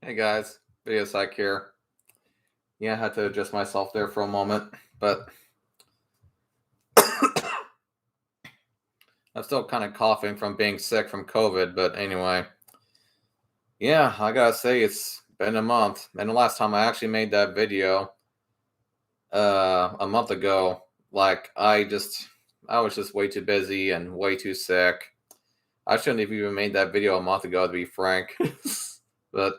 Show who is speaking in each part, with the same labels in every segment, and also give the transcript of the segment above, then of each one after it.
Speaker 1: Hey guys, Video Psych here. Yeah, I had to adjust myself there for a moment, but I'm still kind of coughing from being sick from COVID. But anyway, yeah, I gotta say it's been a month, and the last time I actually made that video, a month ago, I was just way too busy and way too sick. I shouldn't have even made that video a month ago, to be frank. but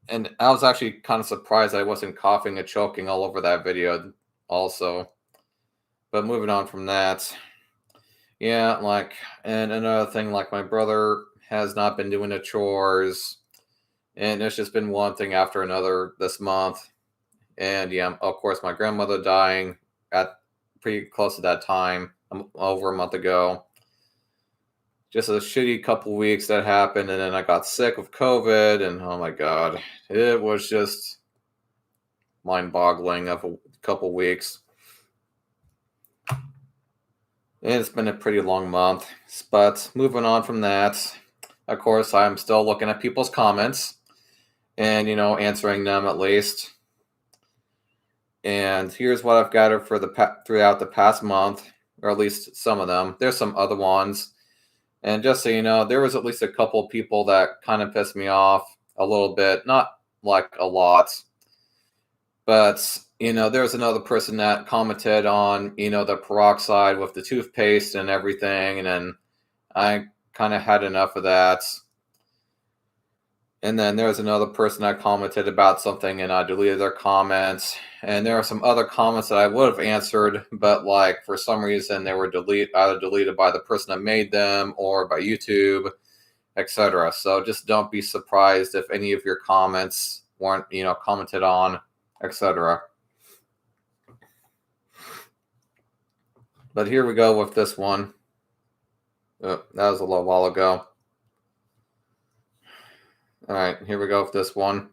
Speaker 1: and I was actually kind of surprised I wasn't coughing and choking all over that video, also. But moving on from that. Yeah, and another thing, like my brother has not been doing the chores, and it's just been one thing after another this month. And yeah, of course, my grandmother dying at pretty close to that time, over a month ago. Just a shitty couple weeks that happened, and then I got sick with COVID, and oh my god, it was just mind-boggling of a couple weeks. It's been a pretty long month, but moving on from that, of course, I'm still looking at people's comments and, answering them at least. And here's what I've gathered for throughout the past month, or at least some of them. There's some other ones. And just so you know, there was at least a couple of people that kind of pissed me off a little bit, not like a lot. But, there was another person that commented on, the peroxide with the toothpaste and everything. And then I kind of had enough of that. And then there was another person that commented about something and I deleted their comments. And there are some other comments that I would have answered, but like for some reason they were either deleted by the person that made them or by YouTube, etc. So just don't be surprised if any of your comments weren't, commented on, etc. But here we go with this one. Oh, that was a little while ago. All right, here we go with this one.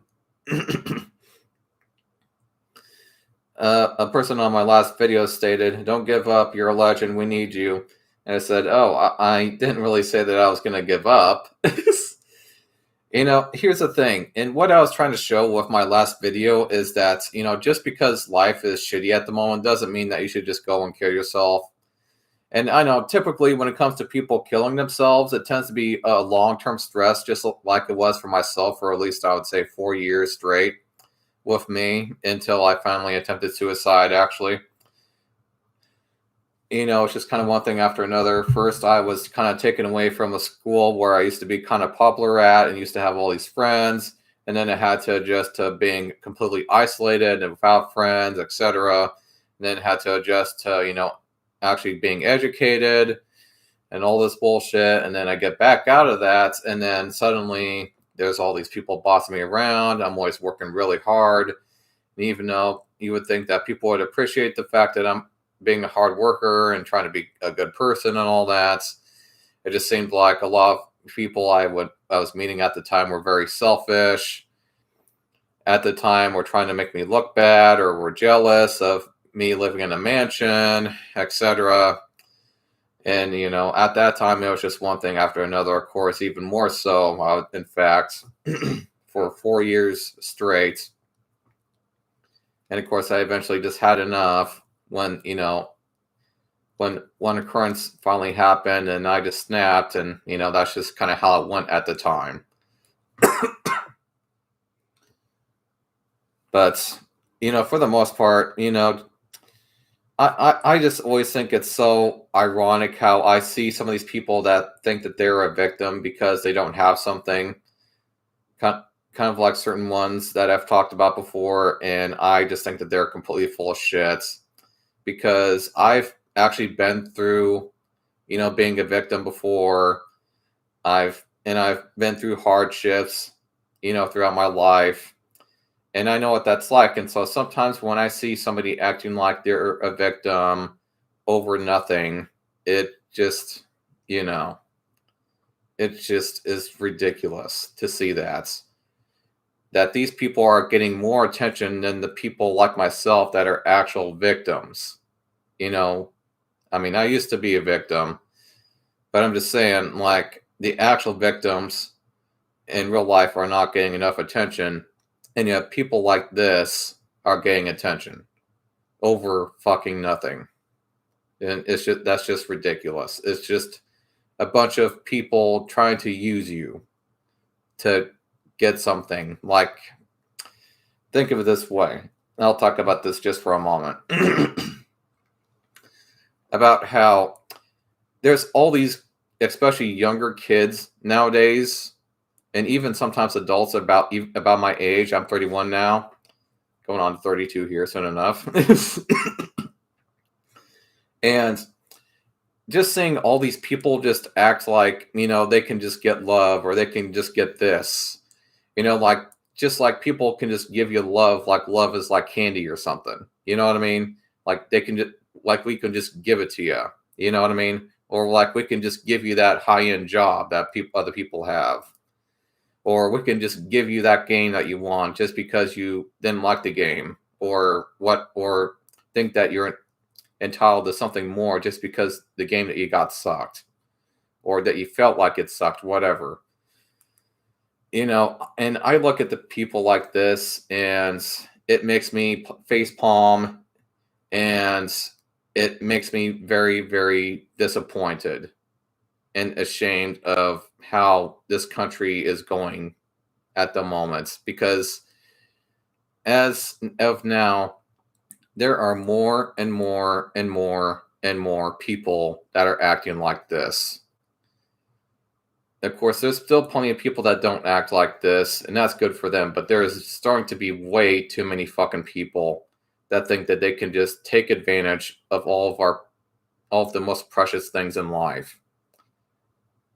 Speaker 1: A person on my last video stated, "Don't give up. You're a legend. We need you." And I said, "Oh, I didn't really say that I was going to give up." Here's the thing. And what I was trying to show with my last video is that, just because life is shitty at the moment doesn't mean that you should just go and kill yourself. And I know typically when it comes to people killing themselves, it tends to be a long-term stress, just like it was for myself for at least, I would say, 4 years straight with me until I finally attempted suicide, actually. It's just kind of one thing after another. First, I was kind of taken away from a school where I used to be kind of popular at and used to have all these friends. And then I had to adjust to being completely isolated and without friends, etc. And then had to adjust to, actually being educated and all this bullshit. And then I get back out of that. And then suddenly there's all these people bossing me around. I'm always working really hard. And even though you would think that people would appreciate the fact that I'm being a hard worker and trying to be a good person and all that, it just seemed like a lot of people I was meeting at the time were very selfish. At the time, were trying to make me look bad or were jealous of me living in a mansion, etc. And, at that time, it was just one thing after another, of course, even more so, in fact, for 4 years straight. And, of course, I eventually just had enough when, when one occurrence finally happened and I just snapped. And, that's just kind of how it went at the time. But, for the most part, I just always think it's so ironic how I see some of these people that think that they're a victim because they don't have something, kind of like certain ones that I've talked about before, and I just think that they're completely full of shit because I've actually been through, being a victim before. I've been through hardships, throughout my life. And I know what that's like. And so sometimes when I see somebody acting like they're a victim over nothing, it just, it just is ridiculous to see that these people are getting more attention than the people like myself that are actual victims. I used to be a victim, but I'm just saying, like, the actual victims in real life are not getting enough attention, and yet people like this are getting attention over fucking nothing. And that's just ridiculous. It's just a bunch of people trying to use you to get something. Like, think of it this way. I'll talk about this just for a moment. About how there's all these, especially younger kids nowadays, and even sometimes adults about my age. I'm 31 now, going on to 32 here soon enough. And just seeing all these people just act like, they can just get love, or they can just get this, like, just like people can just give you love, like love is like candy or something. You know what I mean? Like they can just, like we can just give it to you. You know what I mean? Or like we can just give you that high-end job that other people have. Or we can just give you that game that you want just because you didn't like the game, or think that you're entitled to something more just because the game that you got sucked, or that you felt like it sucked, whatever. And I look at the people like this, and it makes me face palm, and it makes me very, very disappointed and ashamed of how this country is going at the moment. Because as of now, there are more and more and more and more people that are acting like this. Of course, there's still plenty of people that don't act like this, and that's good for them. But there is starting to be way too many fucking people that think that they can just take advantage of all of the most precious things in life,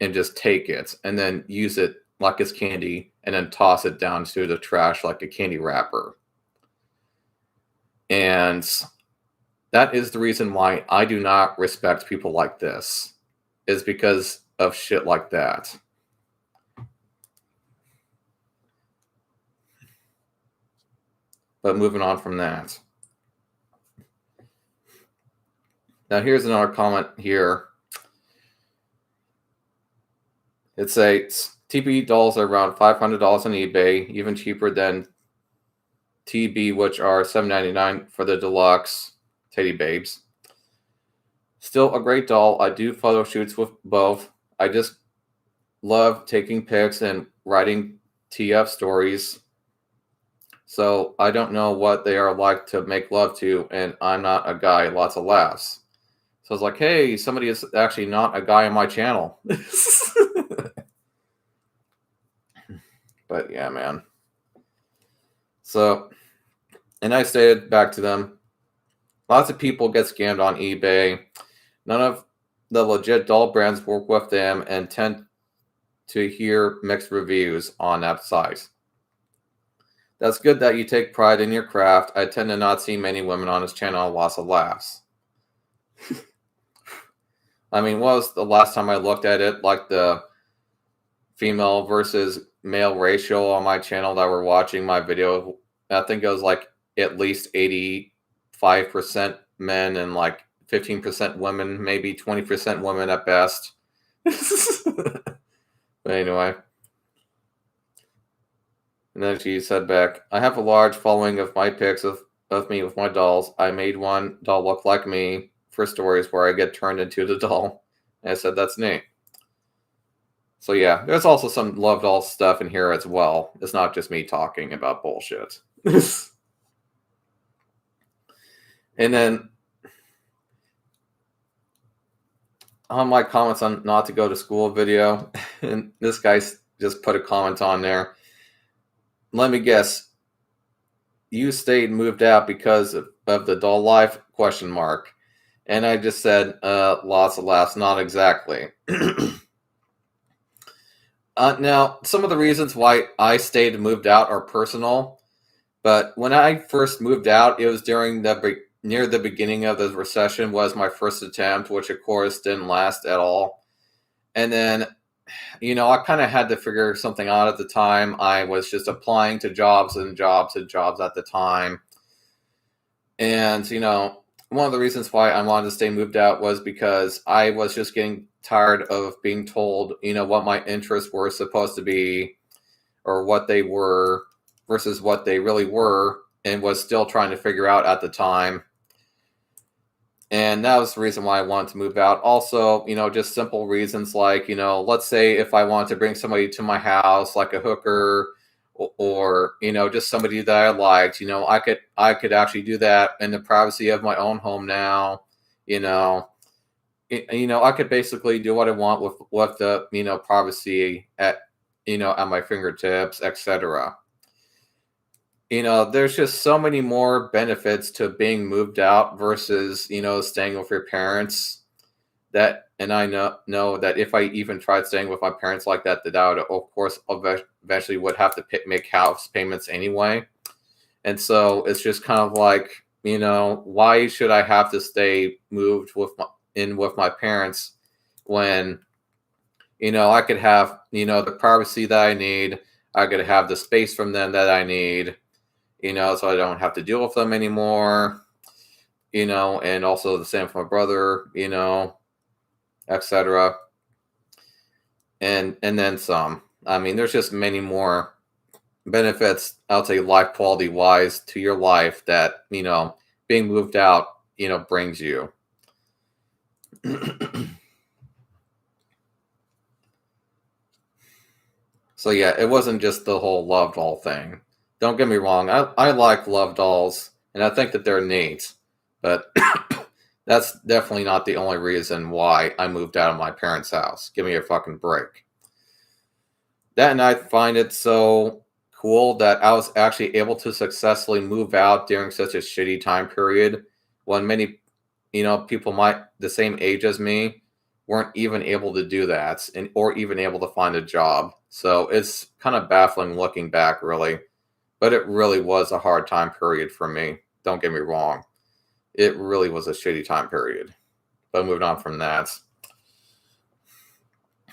Speaker 1: and just take it and then use it like it's candy, and then toss it down to the trash like a candy wrapper. And that is the reason why I do not respect people like this, is because of shit like that. But moving on from that. Now here's another comment here. It says TB dolls are around $500 on eBay, even cheaper than TB, which are $7.99 for the deluxe Teddy Babes. Still a great doll. I do photo shoots with both. I just love taking pics and writing TF stories. So I don't know what they are like to make love to, and I'm not a guy. Lots of laughs. So I was like, hey, somebody is actually not a guy on my channel. But yeah, man. So, and I stated back to them, lots of people get scammed on eBay. None of the legit doll brands work with them, and tend to hear mixed reviews on that site. That's good that you take pride in your craft. I tend to not see many women on his channel. Lots of laughs. I mean, what was the last time I looked at it? Like the female versus male ratio on my channel that were watching my video. I think it was like at least 85% men and like 15% women, maybe 20% women at best. But anyway. And then she said back, I have a large following of my pics of me with my dolls. I made one doll look like me for stories where I get turned into the doll. And I said, that's neat. So yeah, there's also some love doll stuff in here as well. It's not just me talking about bullshit. And then on my comments on not to go to school video, and this guy just put a comment on there. Let me guess, you stayed moved out because of the doll life ? And I just said, lots of laughs. Not exactly. Now, some of the reasons why I stayed and moved out are personal. But when I first moved out, it was during near the beginning of the recession was my first attempt, which of course didn't last at all. And then, I kind of had to figure something out at the time. I was just applying to jobs and jobs and jobs at the time. And, one of the reasons why I wanted to stay moved out was because I was just getting tired of being told, what my interests were supposed to be. or what they were versus what they really were, and was still trying to figure out at the time. And that was the reason why I wanted to move out. Also, just simple reasons like, let's say if I wanted to bring somebody to my house, like a hooker or just somebody that I liked, I could actually do that in the privacy of my own home now. You know, I could basically do what I want with the, privacy at my fingertips, etc. There's just so many more benefits to being moved out versus, staying with your parents. And I know that if I even tried staying with my parents like that, that I would, of course, eventually would have to make house payments anyway. And so it's just kind of like, why should I have to stay moved with my parents when, I could have, the privacy that I need. I could have the space from them that I need, so I don't have to deal with them anymore, and also the same for my brother, etc. And then some. I mean, there's just many more benefits, I'll say life quality wise to your life that, being moved out, brings you. So yeah, it wasn't just the whole love doll thing. Don't get me wrong, I like love dolls, and I think that they're neat, but that's definitely not the only reason why I moved out of my parents' house. Give me a fucking break. That, and I find it so cool that I was actually able to successfully move out during such a shitty time period when many, people the same age as me weren't even able to do that or even able to find a job. So it's kind of baffling looking back, really. But it really was a hard time period for me. Don't get me wrong. It really was a shitty time period. But moving on from that.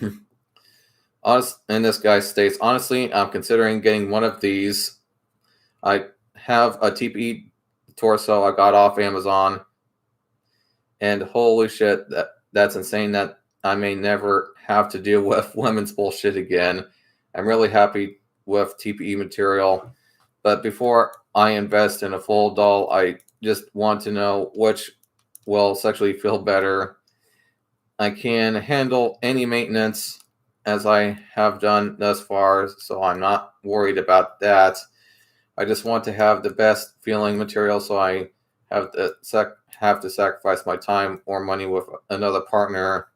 Speaker 1: And this guy states, honestly, I'm considering getting one of these. I have a TPE torso I got off Amazon. And holy shit, that's insane that I may never have to deal with women's bullshit again. I'm really happy with TPE material. But before I invest in a full doll, I just want to know which will sexually feel better. I can handle any maintenance as I have done thus far, so I'm not worried about that. I just want to have the best feeling material, so I have to sacrifice my time or money with another partner.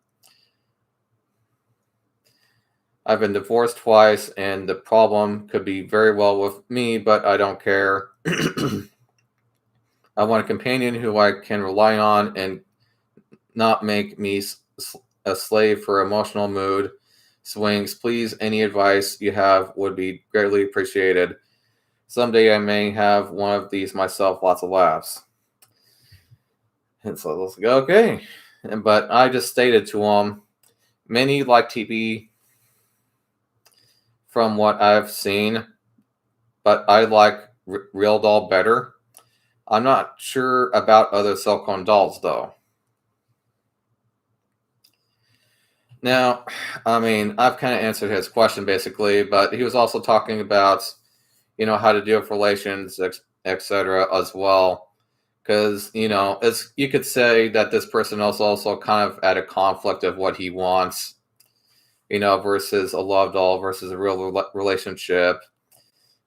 Speaker 1: I've been divorced twice, and the problem could be very well with me, but I don't care. I want a companion who I can rely on and not make me a slave for emotional mood swings. Please, any advice you have would be greatly appreciated. Someday I may have one of these myself. Lots of laughs. And so let's go, okay. But I just stated to him, many like TP from what I've seen, but I like Real Doll better. I'm not sure about other silicone dolls, though. Now, I mean, I've kind of answered his question basically, but he was also talking about, how to deal with relations, etc. as well. Because, you could say that this person is also kind of at a conflict of what he wants, versus a love doll versus a real relationship.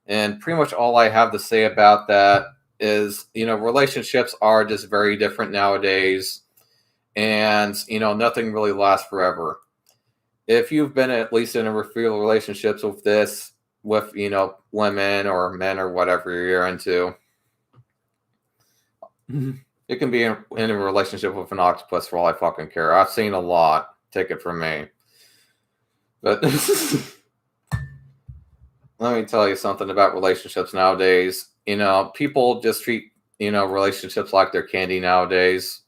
Speaker 1: And pretty much all I have to say about that is, relationships are just very different nowadays. And, nothing really lasts forever. If you've been at least in a few relationships with, women or men or whatever you're into, it can be in a relationship with an octopus for all I fucking care. I've seen a lot. Take it from me. But let me tell you something about relationships nowadays. People just treat, relationships like they're candy nowadays.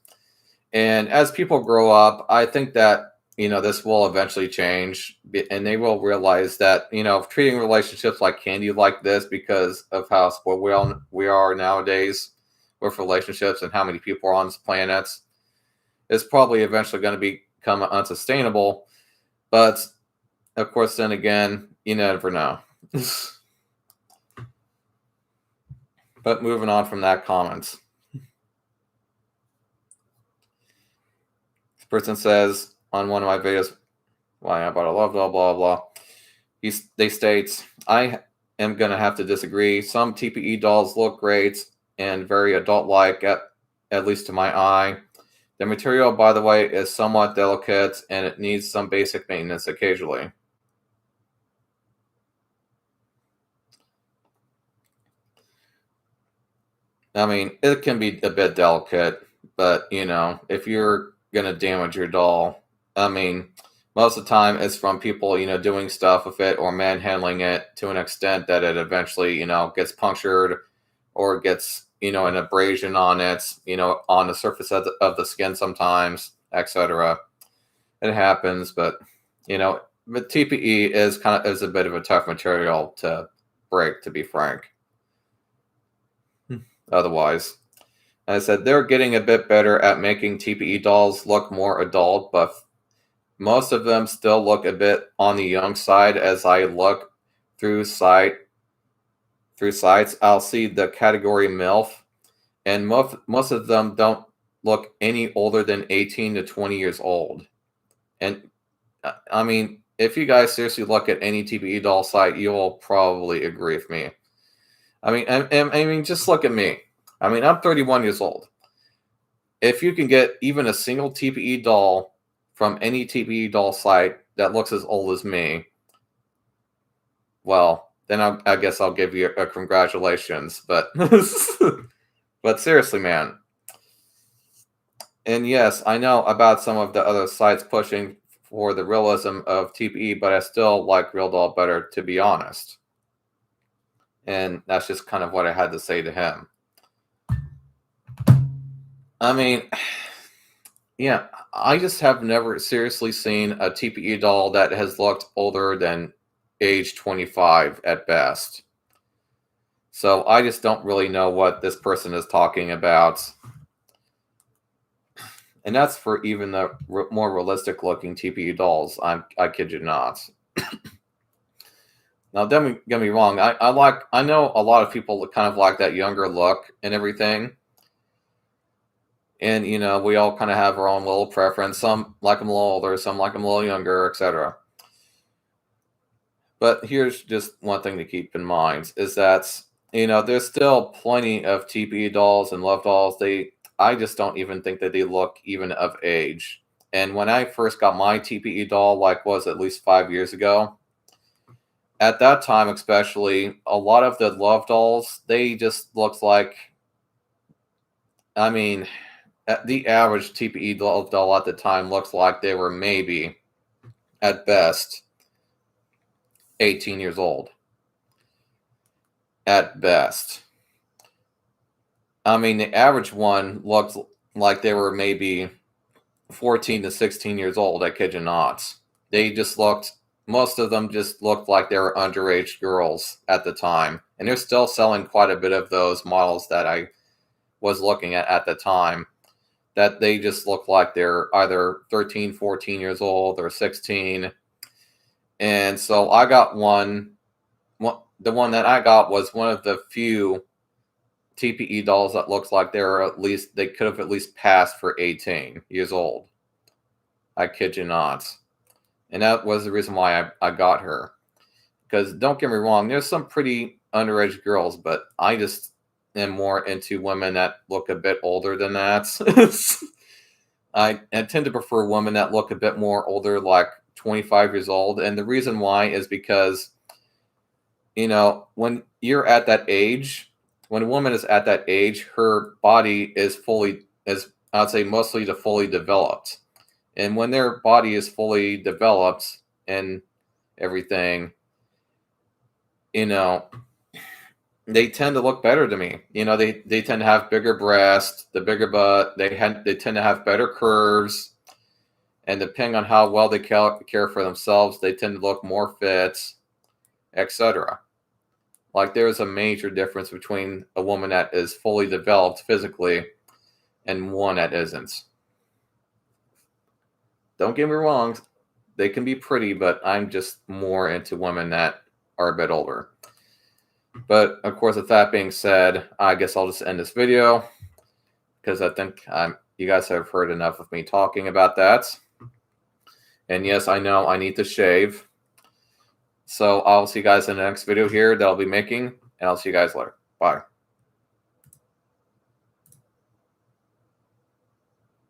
Speaker 1: And as people grow up, I think that, this will eventually change, and they will realize that, treating relationships like candy like this because of how spoiled we are nowadays with relationships and how many people are on this planet is probably eventually going to become unsustainable. But of course, then again, you never know. But moving on from that comment. This person says on one of my videos, why about a love, blah, blah, blah. They states, I am going to have to disagree. Some TPE dolls look great and very adult-like, at least to my eye. The material, by the way, is somewhat delicate and it needs some basic maintenance occasionally. I mean, it can be a bit delicate, but, you know, if you're going to damage your doll, I mean, most of the time it's from people, you know, doing stuff with it or manhandling it to an extent that it eventually, you know, gets punctured or gets, you know, an abrasion on it, you know, on the surface of the skin sometimes, etc. It happens, but, you know, but TPE is a bit of a tough material to break, to be frank. Otherwise, as I said, they're getting a bit better at making TPE dolls look more adult, but most of them still look a bit on the young side. As I look through sites, I'll see the category MILF, and most of them don't look any older than 18 to 20 years old. And I mean, if you guys seriously look at any TPE doll site, you'll probably agree with me. I mean, just look at me. I mean, I'm 31 years old. If you can get even a single TPE doll from any TPE doll site that looks as old as me, well, then I guess I'll give you a congratulations. But but seriously, man. And yes, I know about some of the other sites pushing for the realism of TPE, but I still like Real Doll better, to be honest. And that's just kind of what I had to say to him. I mean, yeah, I just have never seriously seen a TPE doll that has looked older than age 25 at best. So I just don't really know what this person is talking about. And that's for even the more realistic looking TPE dolls. I kid you not. Now, don't get me wrong. I know a lot of people kind of like that younger look and everything. And, you know, we all kind of have our own little preference. Some like them a little older, some like them a little younger, etc. But here's just one thing to keep in mind is that, you know, there's still plenty of TPE dolls and love dolls. I just don't even think that they look even of age. And when I first got my TPE doll, like was at least 5 years ago, at that time especially, a lot of the love dolls, they just looked like, I mean, the average TPE doll at the time looks like they were maybe, at best, 18 years old. At best. I mean, the average one looked like they were maybe 14 to 16 years old, I kid you not. Most of them just looked like they were underage girls at the time. And they're still selling quite a bit of those models that I was looking at the time, that they just look like they're either 13, 14 years old or 16. And so I got one. The one that I got was one of the few TPE dolls that looks like they could have at least passed for 18 years old. I kid you not. And that was the reason why I got her. Because don't get me wrong, there's some pretty underage girls, but I just am more into women that look a bit older than that. I tend to prefer women that look a bit more older, like 25 years old. And the reason why is because, you know, when you're at that age, when a woman is at that age, her body is I'd say mostly fully developed. And when their body is fully developed and everything, you know, they tend to look better to me. You know, they tend to have bigger breasts, the bigger butt. They tend to have better curves. And depending on how well they care for themselves, they tend to look more fit, etc. Like there's a major difference between a woman that is fully developed physically and one that isn't. Don't get me wrong, they can be pretty, but I'm just more into women that are a bit older. But of course, with that being said, I guess I'll just end this video because I think you guys have heard enough of me talking about that. And yes, I know I need to shave. So I'll see you guys in the next video here that I'll be making, and I'll see you guys later. Bye.